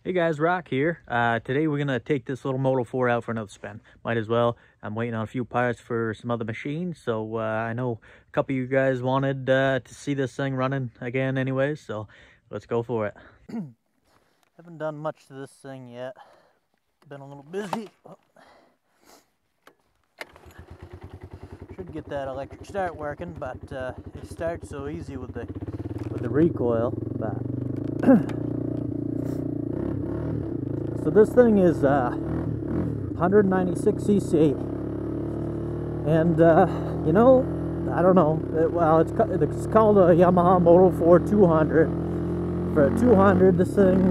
Hey guys, Rock here. Today we're gonna take this little Moto 4 out for another spin. Might as well. I'm waiting on a few parts for some other machines, so I know a couple of you guys wanted to see this thing running again anyways, so let's go for it. Haven't done much to this thing yet. Been a little busy. Should get that electric start working, but it starts so easy with the recoil. But so this thing is 196 cc, and you know, I don't know. It's called a Yamaha Moto 4 200. For a 200, this thing,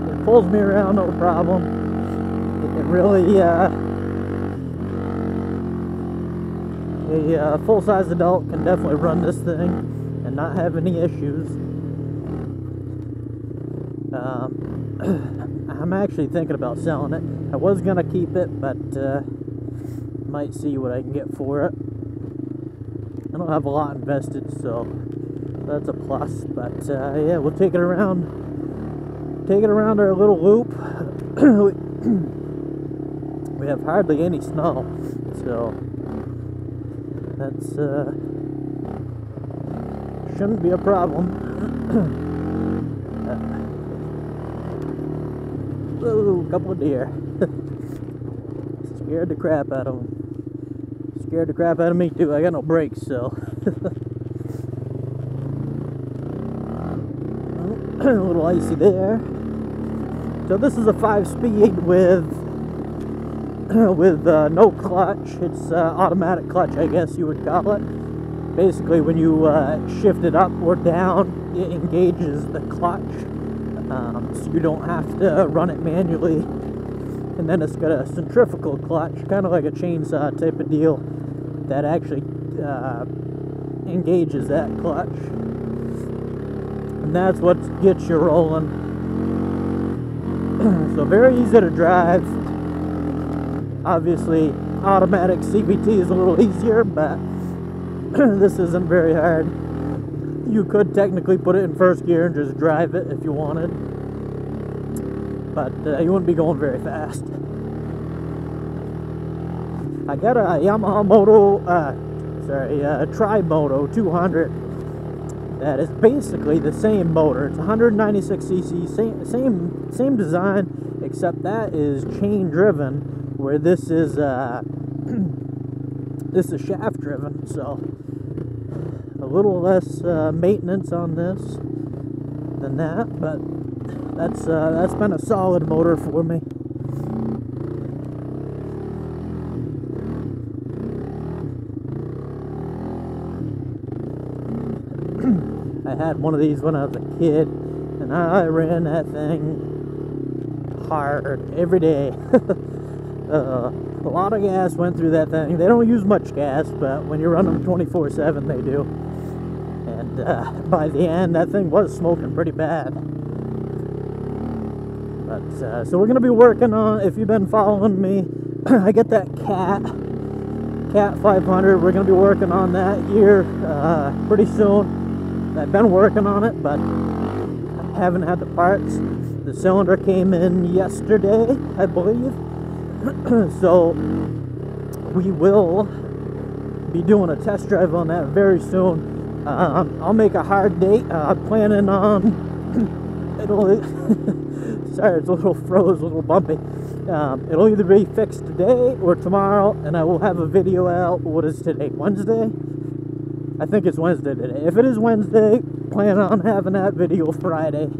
it pulls me around no problem. It really, a full-size adult can definitely run this thing and not have any issues. I'm actually thinking about selling it. I was gonna keep it, but might see what I can get for it. I don't have a lot invested, so that's a plus. But yeah, we'll take it around our little loop. We have hardly any snow, so that's shouldn't be a problem. Ooh, a couple of deer. Scared the crap out of them. Scared the crap out of me too. I got no brakes, so. A little icy there. So this is a 5-speed with no clutch. It's automatic clutch, I guess you would call it. Basically, when you shift it up or down, it engages the clutch. So you don't have to run it manually. And then it's got a centrifugal clutch, kind of like a chainsaw type of deal, that actually engages that clutch. And that's what gets you rolling. So very easy to drive. Obviously, automatic CVT is a little easier, but this isn't very hard. You could technically put it in first gear and just drive it if you wanted, but you wouldn't be going very fast. I got a Yamaha Moto, Driv Moto 200 that is basically the same motor. It's 196 cc, same design, except that is chain driven, where this is this is shaft driven. So a little less maintenance on this than that, but that's been a solid motor for me. I had one of these when I was a kid, and I ran that thing hard every day. A lot of gas went through that thing. They don't use much gas, but when you run them 24/7, they do. And by the end, that thing was smoking pretty bad. But so we're gonna be working on. If you've been following me, I get that Cat 500. We're gonna be working on that here pretty soon. I've been working on it, but I haven't had the parts. The cylinder came in yesterday, I believe. So we will be doing a test drive on that very soon. I'll make a hard date. Planning on it'll. Sorry, it's a little froze, a little bumpy. It'll either be fixed today or tomorrow, and I will have a video out. What is today? Wednesday? I think it's Wednesday today. If it is Wednesday, plan on having that video Friday.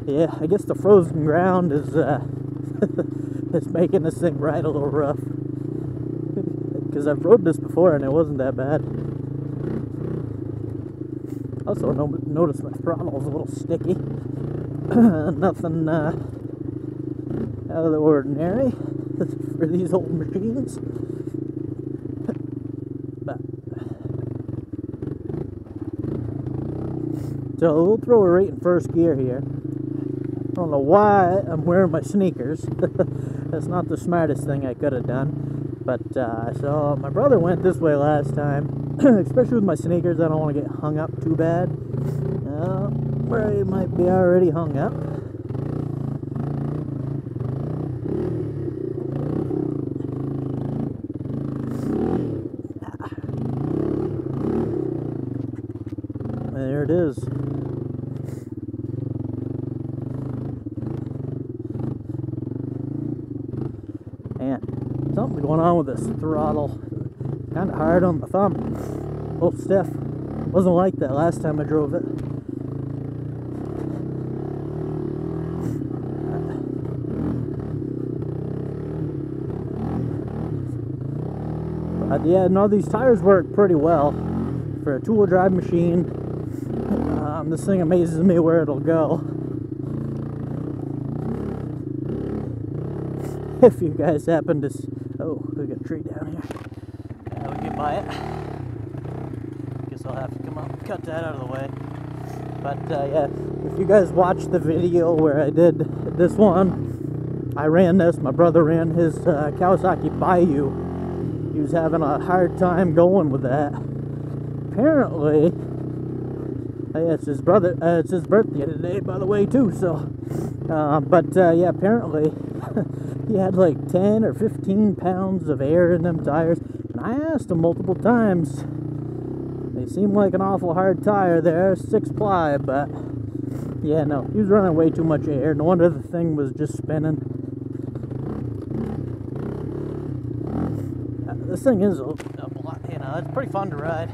Yeah, I guess the frozen ground is is making this thing ride a little rough. Because I've rode this before and it wasn't that bad. Also, notice my throttle's a little sticky. Nothing out of the ordinary for these old machines. But so we'll throw it right in first gear here. I don't know why I'm wearing my sneakers. That's not the smartest thing I could have done. But so my brother went this way last time, especially with my sneakers, I don't want to get hung up too bad. Where you might be already hung up. There it is. Man, something's going on with this throttle. Kind of hard on the thumb. A little stiff. Wasn't like that last time I drove it. But yeah, no, these tires work pretty well for a two-wheel drive machine. This thing amazes me where it'll go. If you guys happen to... Oh, we got a tree down here. Yeah, we get by it. Guess I'll have to come up and cut that out of the way. But yeah, if you guys watched the video where I did this one, I ran this. My brother ran his Kawasaki Bayou. He was having a hard time going with that. Apparently... yeah, it's his brother. It's his birthday today, by the way, too. So, yeah, apparently he had like 10 or 15 pounds of air in them tires. And I asked him multiple times. They seem like an awful hard tire there, 6-ply, but yeah, no, he was running way too much air. No wonder the thing was just spinning. This thing is a lot, you know, it's pretty fun to ride.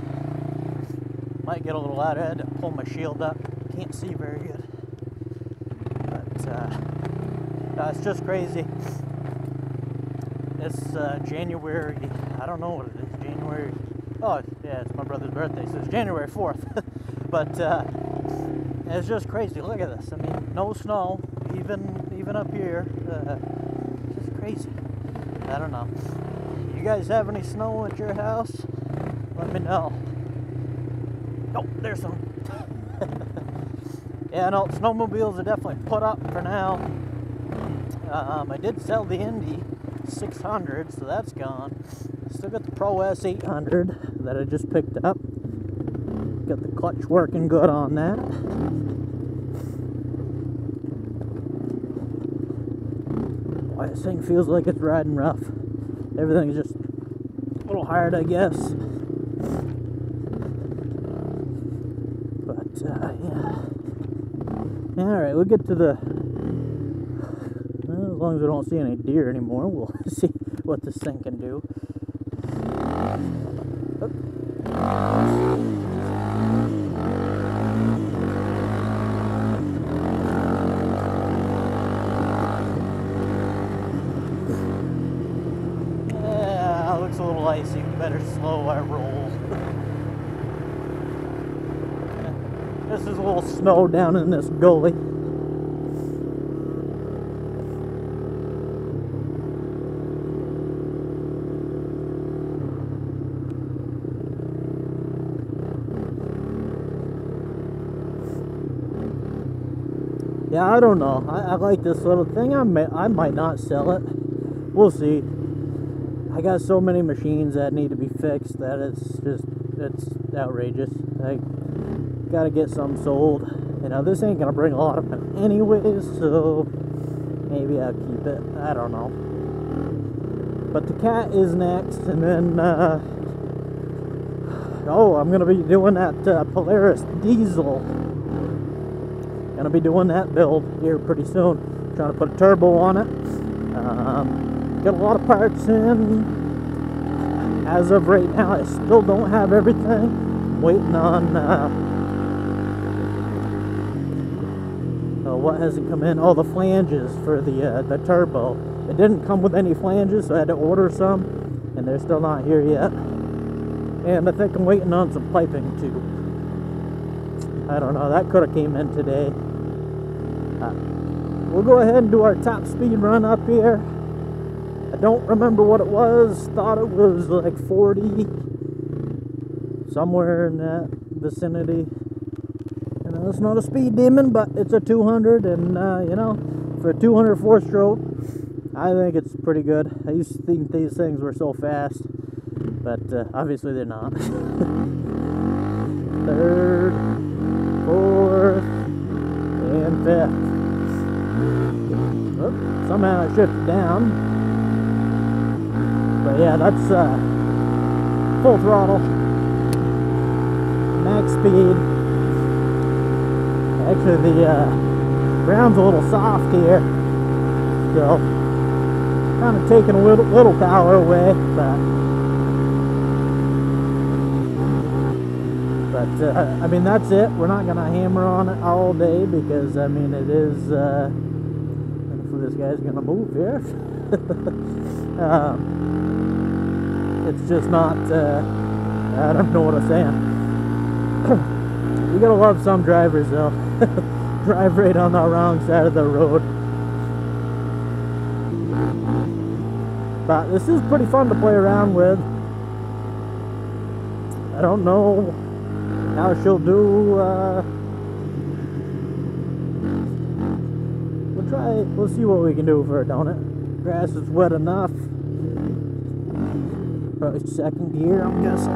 Might get a little louder. I had to pull my shield up. Can't see very good. But no, it's just crazy. It's January. I don't know what it is. January. Oh yeah, it's my brother's birthday, so it's January 4th. But it's just crazy. Look at this. I mean, no snow, even up here. It's just crazy. I don't know. You guys have any snow at your house? Let me know. Oh, there's some. Yeah, no, snowmobiles are definitely put up for now. I did sell the Indy 600, so that's gone. Still got the Pro S 800 that I just picked up. Got the clutch working good on that. Boy, this thing feels like it's riding rough. Everything's just a little hard, I guess. Yeah. Alright, we'll get to the... Well, as long as we don't see any deer anymore, we'll see what this thing can do. Yeah, it looks a little icy. We better slow our roll. This is a little snow down in this gully. Yeah, I don't know. I like this little thing. I might not sell it. We'll see. I got so many machines that need to be fixed that it's outrageous. I gotta get some sold. You know, this ain't gonna bring a lot of money anyways, so maybe I'll keep it. I don't know. But the cat is next, and then oh, I'm gonna be doing that Polaris diesel. Gonna be doing that build here pretty soon. Trying to put a turbo on it. Got a lot of parts in. As of right now, I still don't have everything. I'm waiting on what hasn't come in? Oh, the flanges for the turbo. It didn't come with any flanges, so I had to order some, and they're still not here yet. And I think I'm waiting on some piping too. I don't know, that could have came in today. We'll go ahead and do our top speed run up here. I don't remember what it was. Thought it was like 40, somewhere in that vicinity. You know, it's not a speed demon, but it's a 200, and you know, for a 204 stroke, I think it's pretty good. I used to think these things were so fast. but obviously they're not. Third, fourth, and fifth. Oop, somehow it shifted down. But yeah, that's full throttle, max speed. Actually, the ground's a little soft here, so kind of taking a little power away, but I mean, that's it. We're not gonna hammer on it all day because I mean it is. Hopefully this guy's gonna move here. It's just not. I don't know what I'm saying. You gotta love some drivers though. Drive right on the wrong side of the road. But this is pretty fun to play around with. I don't know how she'll do. We'll see what we can do for her, don't it? Grass is wet enough. Probably second gear, I'm guessing.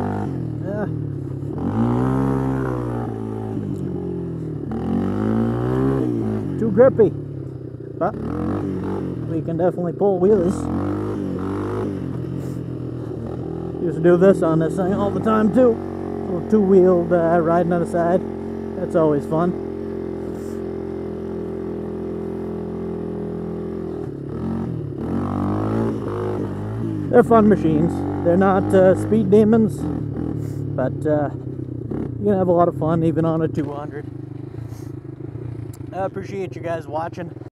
Yeah. Too grippy, but we can definitely pull wheelies. Used to do this on this thing all the time too. Little two-wheeled riding on the side. That's always fun. They're fun machines. They're not speed demons, but you can have a lot of fun even on a 200. I appreciate you guys watching.